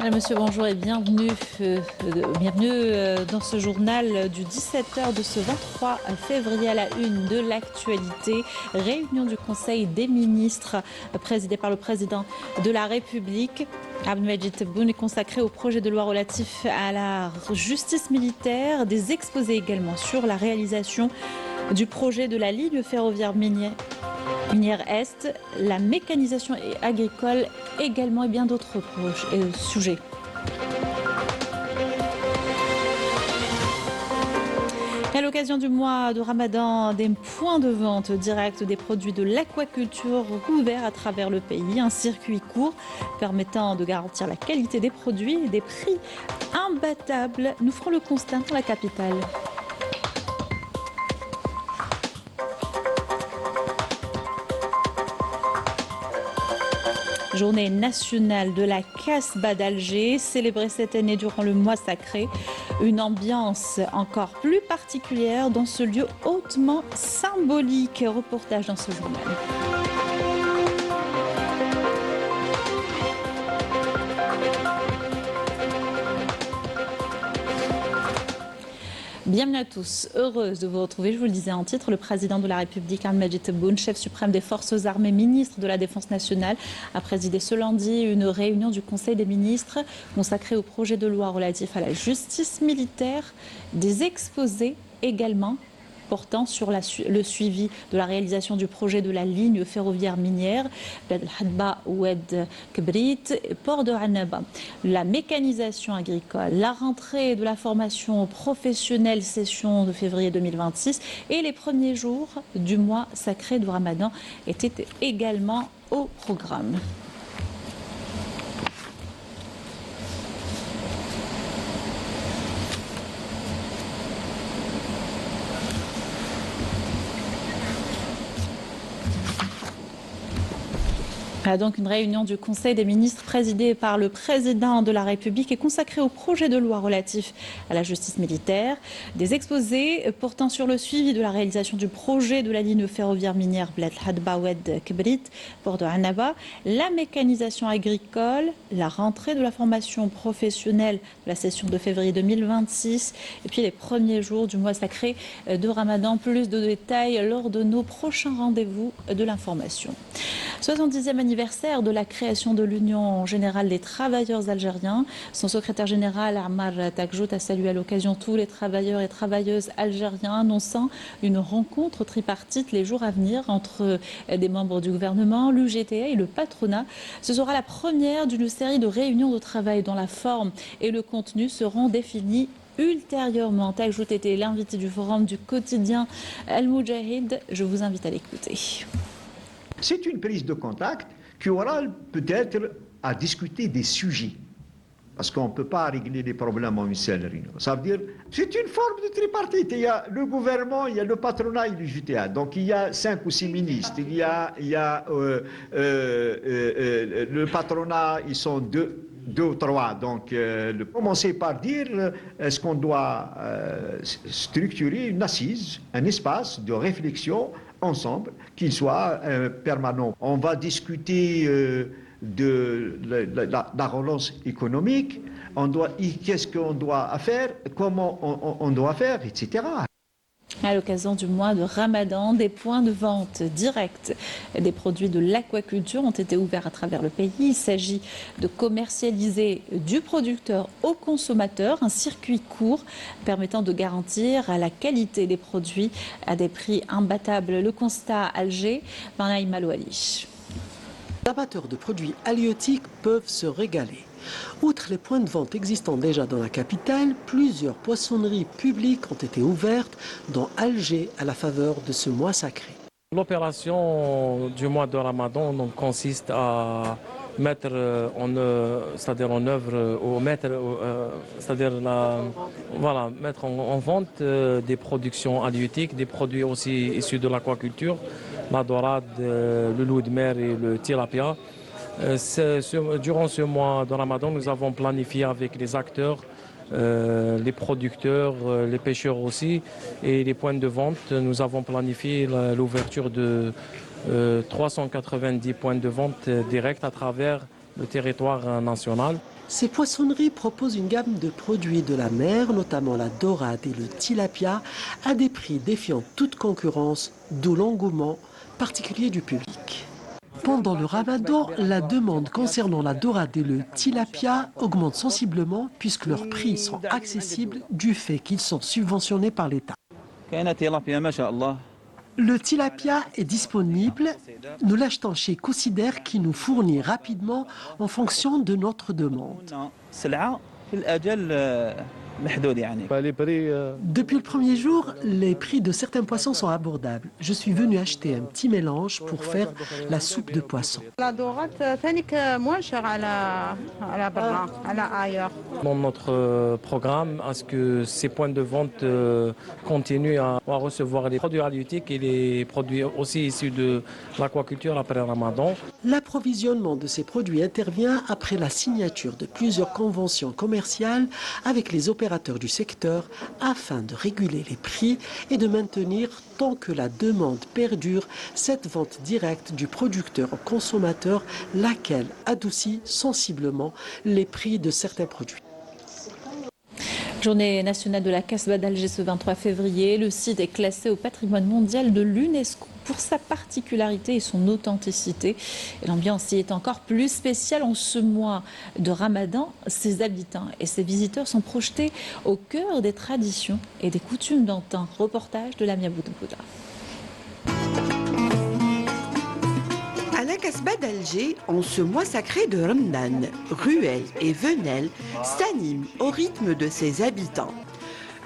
Alors, monsieur, bonjour et bienvenue, dans ce journal du 17h de ce 23 février à la une de l'actualité. Réunion du Conseil des ministres présidée par le président de la République. Abdelmajid Tebboune est consacré au projet de loi relatif à la justice militaire, des exposés également sur la réalisation du projet de la ligne ferroviaire minière Est, la mécanisation agricole également et bien d'autres sujets. À l'occasion du mois de Ramadan, des points de vente directs des produits de l'aquaculture ouverts à travers le pays. Un circuit court permettant de garantir la qualité des produits et des prix imbattables. Nous ferons le constat dans la capitale. Journée nationale de la Casbah d'Alger, célébrée cette année durant le mois sacré. Une ambiance encore plus particulière dans ce lieu hautement symbolique. Reportage dans ce journal. Bienvenue à tous, heureuse de vous retrouver. Je vous le disais en titre, le président de la République, Abdelmajid Tebboune, chef suprême des forces armées, ministre de la Défense nationale, a présidé ce lundi une réunion du Conseil des ministres consacrée au projet de loi relatif à la justice militaire, des exposés également portant sur le suivi de la réalisation du projet de la ligne ferroviaire minière Bled El-Hadba Oued Kebrit, port de Annaba, la mécanisation agricole, la rentrée de la formation professionnelle session de février 2026 et les premiers jours du mois sacré du Ramadan étaient également au programme. Donc une réunion du Conseil des ministres présidée par le président de la République est consacrée au projet de loi relatif à la justice militaire. Des exposés portant sur le suivi de la réalisation du projet de la ligne ferroviaire minière Bled El-Hadba Oued Kebrit, port de Annaba, la mécanisation agricole, la rentrée de la formation professionnelle de la session de février 2026 et puis les premiers jours du mois sacré de Ramadan. Plus de détails lors de nos prochains rendez-vous de l'information. 70e anniversaire de la création de l'Union générale des travailleurs algériens. Son secrétaire général, Ammar Takjout, a salué à l'occasion tous les travailleurs et travailleuses algériens, annonçant une rencontre tripartite les jours à venir entre des membres du gouvernement, l'UGTA et le patronat. Ce sera la première d'une série de réunions de travail dont la forme et le contenu seront définis ultérieurement. Takjout était l'invité du forum du quotidien Al-Moudjahid. Je vous invite à l'écouter. C'est une prise de contact qui aura peut-être à discuter des sujets. Parce qu'on ne peut pas régler les problèmes en une seule réunion. Ça veut dire, c'est une forme de tripartite. Il y a le gouvernement, il y a le patronat et le JTA. Donc il y a 5 ou 6 ministres. Il y a le patronat, ils sont deux ou trois. Donc commencer par dire, est-ce qu'on doit structurer une assise, un espace de réflexion ensemble, qu'il soit permanent. On va discuter de la relance économique, qu'est-ce qu'on doit faire, comment on doit faire, etc. À l'occasion du mois de Ramadan, des points de vente directs des produits de l'aquaculture ont été ouverts à travers le pays. Il s'agit de commercialiser du producteur au consommateur, un circuit court permettant de garantir la qualité des produits à des prix imbattables. Le constat à Alger, Marnaïm Malouali. Les amateurs de produits halieutiques peuvent se régaler. Outre les points de vente existants déjà dans la capitale, plusieurs poissonneries publiques ont été ouvertes, dont Alger à la faveur de ce mois sacré. L'opération du mois de Ramadan consiste à mettre mettre en vente des productions halieutiques, des produits aussi issus de l'aquaculture, la dorade, le loup de mer et le tilapia. Durant ce mois de Ramadan, nous avons planifié avec les acteurs, les producteurs, les pêcheurs aussi et les points de vente. Nous avons planifié l'ouverture de 390 points de vente directs à travers le territoire national. Ces poissonneries proposent une gamme de produits de la mer, notamment la dorade et le tilapia, à des prix défiant toute concurrence, d'où l'engouement particulier du public. Pendant le Ramadan, la demande concernant la dorade et le tilapia augmente sensiblement puisque leurs prix sont accessibles du fait qu'ils sont subventionnés par l'État. Le tilapia est disponible. Nous l'achetons chez Cousider qui nous fournit rapidement en fonction de notre demande. Depuis le premier jour, les prix de certains poissons sont abordables. Je suis venu acheter un petit mélange pour faire la soupe de poisson. Dans notre programme, à ce que ces points de vente continuent à recevoir les produits halieutiques et les produits aussi issus de l'aquaculture après le Ramadan. L'approvisionnement de ces produits intervient après la signature de plusieurs conventions commerciales avec les opérateurs du secteur afin de réguler les prix et de maintenir, tant que la demande perdure, cette vente directe du producteur au consommateur, laquelle adoucit sensiblement les prix de certains produits. Journée nationale de la Casbah d'Alger ce 23 février. Le site est classé au patrimoine mondial de l'UNESCO pour sa particularité et son authenticité. Et l'ambiance y est encore plus spéciale en ce mois de Ramadan. Ses habitants et ses visiteurs sont projetés au cœur des traditions et des coutumes d'antan. Reportage de Lamia Boudbouda. À la Casbah d'Alger, en ce mois sacré de Ramadan, ruelles et venelles s'animent au rythme de ses habitants.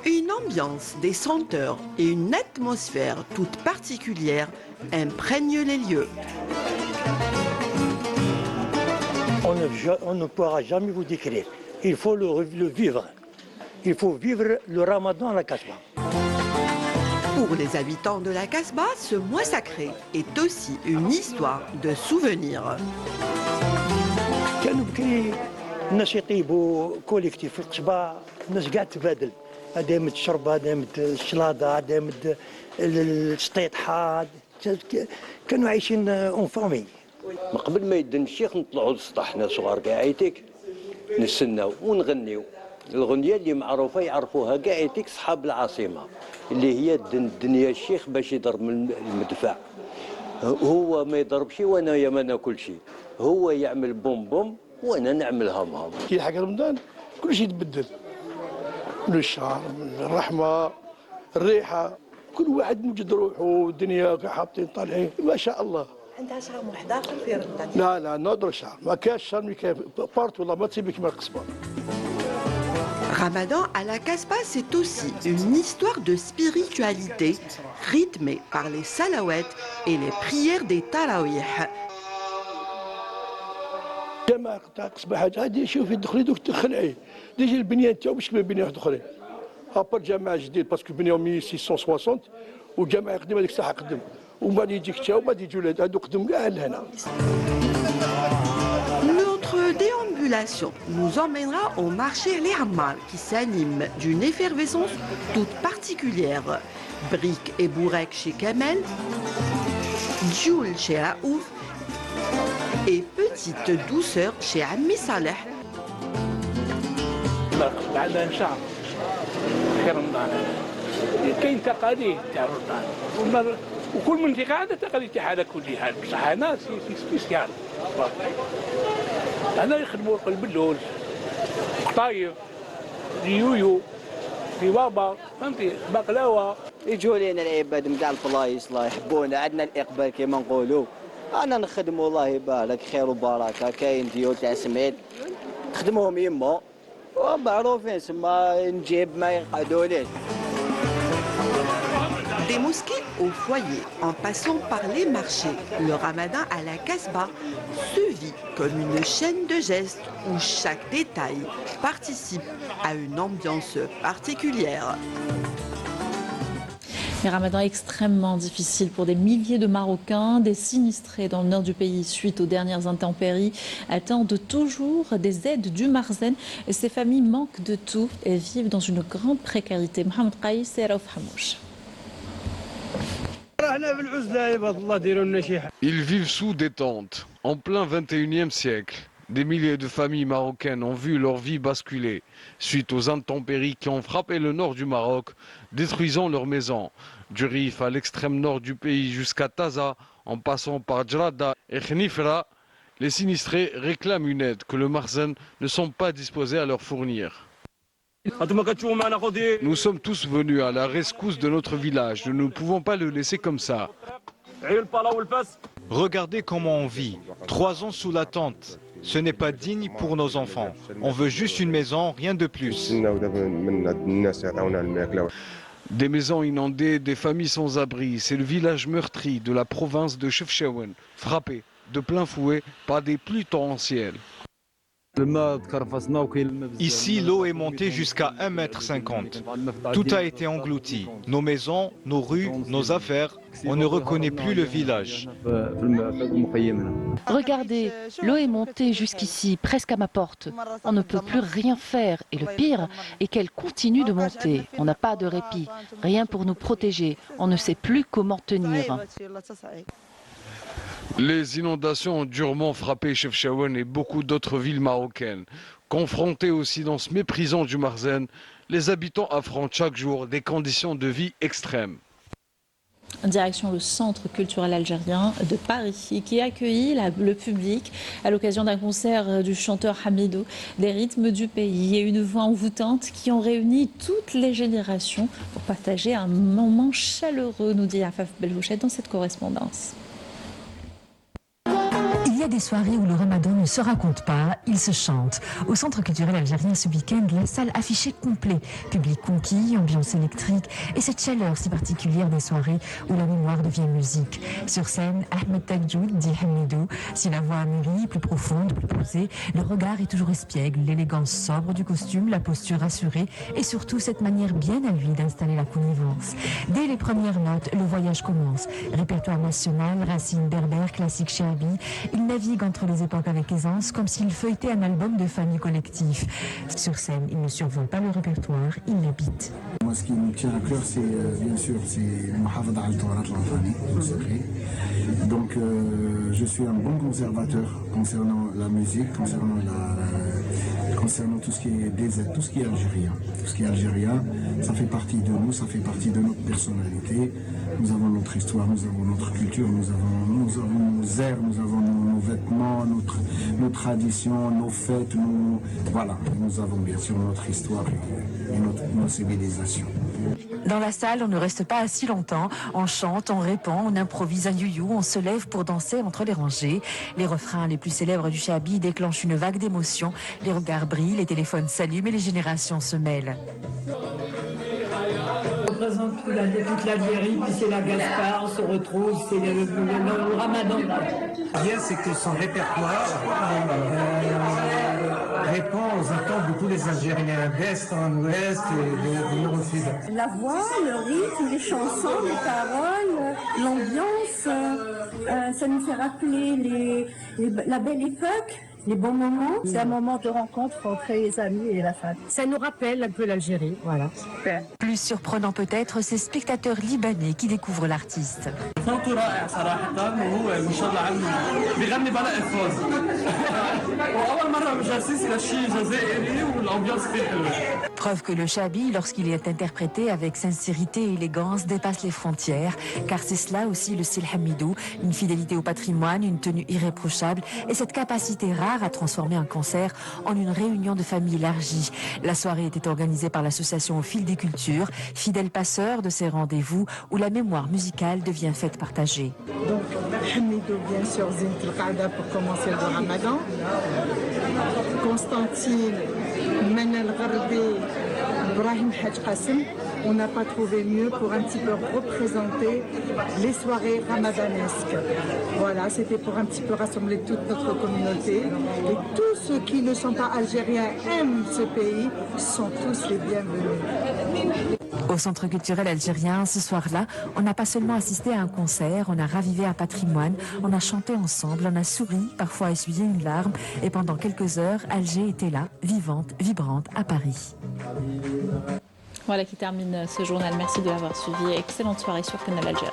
Une ambiance, des senteurs et une atmosphère toute particulière imprègnent les lieux. On ne pourra jamais vous décrire. Il faut le vivre. Il faut vivre le Ramadan à la Casbah. Pour les habitants de la Casbah, ce mois sacré est aussi une histoire de souvenirs. كانوا بكري الناس يطيبوا كوليكتيف في القصبة، الناس قاعد تبادل، هذا يمد الشربة، هذا يمد الشلاضة، هذا يمد السطيطحة، كانوا عايشين اون فامي. ما قبل ما يدن الشيخ نطلعوا للسطح حنا صغار كاع عيتك نستناو ونغنيو الغنية اللي معروفة يعرفوها كاع عيتك صحاب العاصمة اللي هي الدنيا الشيخ باش يضرب من المدفع. هو ما يضربش وانا يا ما ناكل شيء، هو يعمل بوم بوم وانا نعمل هم هم. كي حق رمضان كل شيء يتبدل، من الشهر، من الرحمة، الريحة، كل واحد موجد روحه والدنيا حاطين طالعين ما شاء الله. عندها شهر واحد آخر في رمضان. لا نضرب شهر، ما كاش شهر ما كاين بارت والله ما تسيبك كيما القصبة. Ramadan à la Casbah, c'est aussi une histoire de spiritualité rythmée par les salawats et les prières des tarawih. جامع تاع قصبة حاجة هادي شوفي تدخلي دوك تخلعي، ديجي البنية نتاعو باش كيما بنية واحد أخرين. أبار جامع جديد باسكو بنيو 1660 وجامع قديم هذيك الساعة قدم، ومن بعد يجيك تا ومن بعد يجيو ولاد هادو قدم كاع لهنا. Notre déambulation nous emmènera au marché Les Hammar qui s'anime d'une effervescence toute particulière. Briques et bourrecs chez Kamel, Djoul chez Raouf et petite douceur chez Ammi Saleh. بعد شهر في رمضان كاين تقاليد تاع رمضان وكل منطقه عندها تقاليد تاعها كلها بصح هنا سبيسيال. هنا يخدموا البلول قطايف اليويو ربابه فهمتي بقلاوه. يجوا لينا العباد من كاع البلايص الله يحبونا عندنا الاقبال كما نقولوا. انا نخدموا الله يبارك خير وبركه كاين ديول تاع سميد نخدموهم يما معروفين سما نجيب ما يقعدوليش. Des mosquées au foyer, en passant par les marchés, le ramadan à la Casbah se vit comme une chaîne de gestes où chaque détail participe à une ambiance particulière. Les ramadans extrêmement difficiles pour des milliers de Marocains, des sinistrés dans le nord du pays suite aux dernières intempéries attendent toujours des aides du Marzen. Et ces familles manquent de tout et vivent dans une grande précarité. Mohamed Qaïs et Raouf Hamouch. Ils vivent sous des tentes, en plein 21e siècle. Des milliers de familles marocaines ont vu leur vie basculer suite aux intempéries qui ont frappé le nord du Maroc, détruisant leurs maisons. Du Rif à l'extrême nord du pays jusqu'à Taza, en passant par Djrada et Khnifra, les sinistrés réclament une aide que le Marzen ne sont pas disposés à leur fournir. Nous sommes tous venus à la rescousse de notre village. Nous ne pouvons pas le laisser comme ça. Regardez comment on vit. 3 ans sous la tente. Ce n'est pas digne pour nos enfants. On veut juste une maison, rien de plus. Des maisons inondées, des familles sans abri. C'est le village meurtri de la province de Chefchaouen, frappé de plein fouet par des pluies torrentielles. Ici, l'eau est montée jusqu'à 1,50 m. Tout a été englouti. Nos maisons, nos rues, nos affaires. On ne reconnaît plus le village. Regardez, l'eau est montée jusqu'ici, presque à ma porte. On ne peut plus rien faire. Et le pire est qu'elle continue de monter. On n'a pas de répit. Rien pour nous protéger. On ne sait plus comment tenir. Les inondations ont durement frappé Chefchaouen et beaucoup d'autres villes marocaines. Confrontés au silence méprisant du Marzen, les habitants affrontent chaque jour des conditions de vie extrêmes. Direction le Centre culturel algérien de Paris, qui a accueilli le public à l'occasion d'un concert du chanteur Hamidou, des rythmes du pays et une voix envoûtante qui ont réuni toutes les générations pour partager un moment chaleureux, nous dit Afaf Belhouchet dans cette correspondance. Il y a des soirées où le ramadan ne se raconte pas, il se chante. Au Centre culturel algérien ce week-end, la salle affichée complet. Public conquis, ambiance électrique et cette chaleur si particulière des soirées où la mémoire devient musique. Sur scène, Ahmed Tagjoud dit Hamidou. Si la voix a mûri, plus profonde, plus posée, le regard est toujours espiègle, l'élégance sobre du costume, la posture assurée et surtout cette manière bien à lui d'installer la connivence. Dès les premières notes, le voyage commence. Répertoire national, racines berbères, classique shahabi. Il navigue entre les époques avec aisance, comme s'il feuilletait un album de famille collectif. Sur scène, il ne survole pas le répertoire, il l'habite. Moi, ce qui me tient à cœur, c'est bien sûr, c'est Muhafada al-Tawrat al-Afghani, vous savez. Donc, je suis un bon conservateur concernant la musique, concernant tout ce qui est DZ, tout ce qui est algérien. Tout ce qui est algérien, ça fait partie de nous, ça fait partie de notre personnalité. Nous avons notre histoire, nous avons notre culture, nous avons nos airs, nous avons nos vêtements, nos traditions, nos fêtes, voilà. Nous avons bien sûr notre histoire et nos civilisations. Dans la salle, on ne reste pas assis longtemps. On chante, on répond, on improvise un you-you, on se lève pour danser entre les rangées. Les refrains les plus célèbres du shahabi déclenchent une vague d'émotions. Les regards brillent, les téléphones s'allument et les générations se mêlent. On représente toute l'Algérie, puis c'est la Gaspard, on se retrouve, c'est le Ramadan. Bien, c'est que son répertoire répond aux attentes de tous les Algériens d'Est en Ouest et de nord au sud. La voix, le rythme, les chansons, les paroles, l'ambiance, ça nous fait rappeler la belle époque. Les bons moments, c'est un moment de rencontre entre les amis et la famille. Ça nous rappelle un peu l'Algérie, voilà. Super. Plus surprenant peut-être, ces spectateurs libanais qui découvrent l'artiste. Preuve que le shahabi, lorsqu'il est interprété avec sincérité et élégance, dépasse les frontières, car c'est cela aussi le style Hamidou, une fidélité au patrimoine, une tenue irréprochable et cette capacité rare à transformer un concert en une réunion de famille élargie. La soirée était organisée par l'association Au Fil des Cultures, fidèle passeur de ces rendez-vous où la mémoire musicale devient fête partagée. Donc, Hamidou, bien sûr, Zint al-Qaada pour commencer le Ramadan. Constantine, Manal Gharbi, Ibrahim Hadj Qasim. On n'a pas trouvé mieux pour un petit peu représenter les soirées ramadanesques. Voilà, c'était pour un petit peu rassembler toute notre communauté. Et tous ceux qui ne sont pas algériens aiment ce pays, sont tous les bienvenus. Au Centre culturel algérien, ce soir-là, on n'a pas seulement assisté à un concert, on a ravivé un patrimoine, on a chanté ensemble, on a souri, parfois essuyé une larme. Et pendant quelques heures, Alger était là, vivante, vibrante, à Paris. Voilà qui termine ce journal. Merci de l'avoir suivi. Excellente soirée sur Canal Algérie.